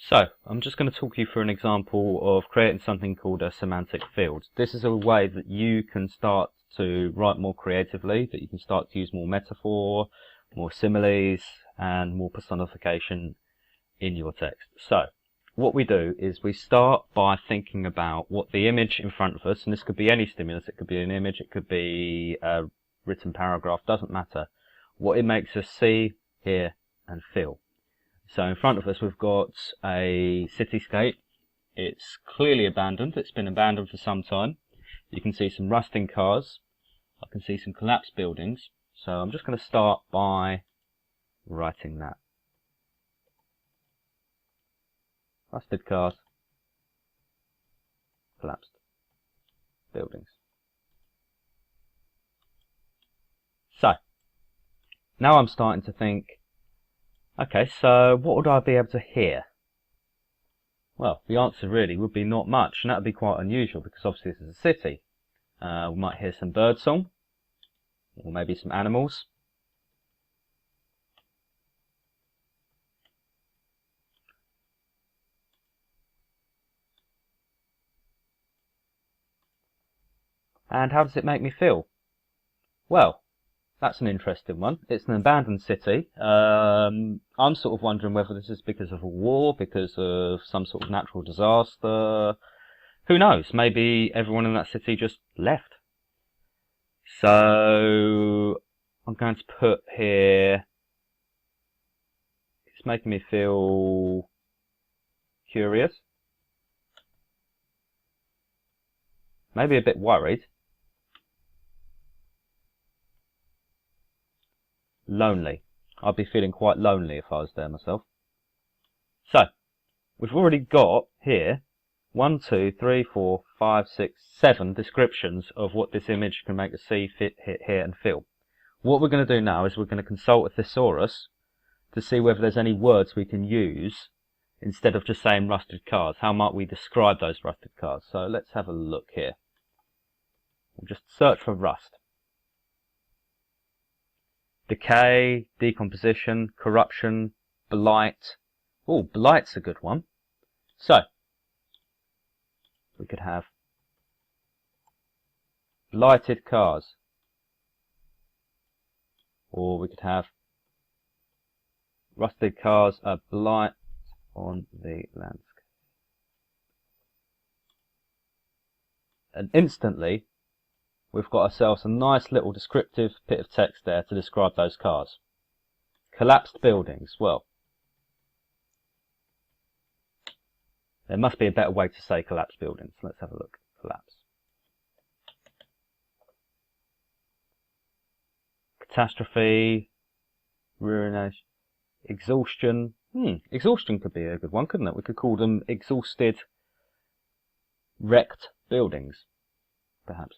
So, I'm just going to talk you through an example of creating something called a semantic field. This is a way that you can start to write more creatively, that you can start to use more metaphor, more similes, and more personification in your text. So, what we do is we start by thinking about what the image in front of us, and this could be any stimulus, it could be an image, it could be a written paragraph, doesn't matter, what it makes us see, hear, and feel. So in front of us we've got a cityscape. It's clearly abandoned. It's been abandoned for some time. You can see some rusting cars. I can see some collapsed buildings. So I'm just going to start by writing that. Rusted cars, collapsed buildings. So now I'm starting to think, okay, so what would I be able to hear? Well, the answer really would be not much, and that would be quite unusual because obviously this is a city. We might hear some birdsong, or maybe some animals. And how does it make me feel? Well, that's an interesting one. It's an abandoned city. I'm sort of wondering whether this is because of a war, because of some sort of natural disaster. Who knows? Maybe everyone in that city just left. So I'm going to put here, it's making me feel curious. Maybe a bit worried. Lonely. I'd be feeling quite lonely if I was there myself. So, we've already got here 1, 2, 3, 4, 5, 6, 7 descriptions of what this image can make us see, hear and feel. What we're going to do now is we're going to consult a thesaurus to see whether there's any words we can use instead of just saying rusted cars. How might we describe those rusted cars? So let's have a look here. We'll just search for rust. Decay, decomposition, corruption, blight. Oh, blight's a good one. So, we could have blighted cars. Or we could have rusted cars, a blight on the landscape. And instantly, we've got ourselves a nice little descriptive bit of text there to describe those cars. Collapsed buildings. Well, there must be a better way to say collapsed buildings. Let's have a look. Collapse. Catastrophe. Ruination. Exhaustion. Exhaustion could be a good one, couldn't it? We could call them exhausted, wrecked buildings, perhaps.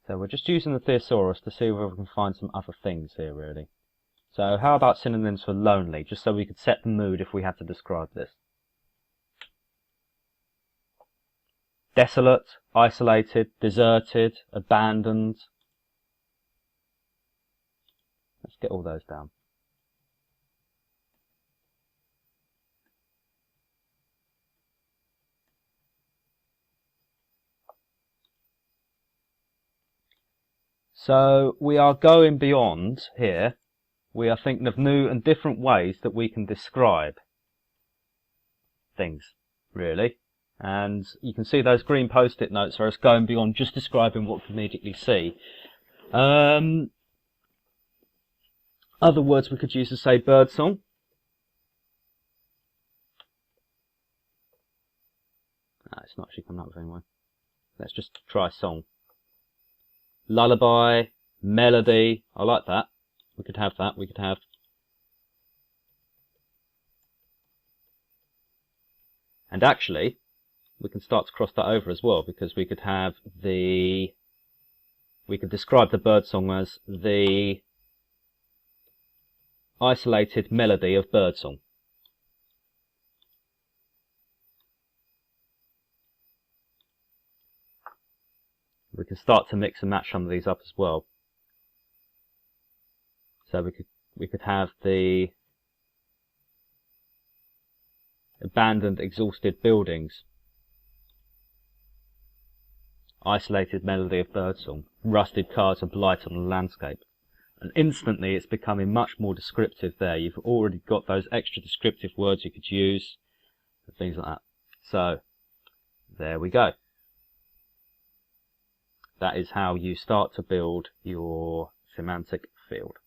So we're just using the thesaurus to see whether we can find some other things here, really. So how about synonyms for lonely, just so we could set the mood if we had to describe this. Desolate, isolated, deserted, abandoned. Let's get all those down. So we are going beyond here. We are thinking of new and different ways that we can describe things, really. And you can see those green Post-it notes are us going beyond just describing what we can immediately see. Other words we could use to say birdsong. No, it's not actually coming up with anyone. Let's just try song. Lullaby, melody, I like that. We could have that. We could have and actually we can start to cross that over as well, because we could have we could describe the birdsong as the isolated melody of birdsong. We can start to mix and match some of these up as well. So we could have the abandoned, exhausted buildings, isolated melody of birdsong, rusted cars and blight on the landscape. And instantly it's becoming much more descriptive there. You've already got those extra descriptive words you could use, and things like that. So, there we go. That is how you start to build your semantic field.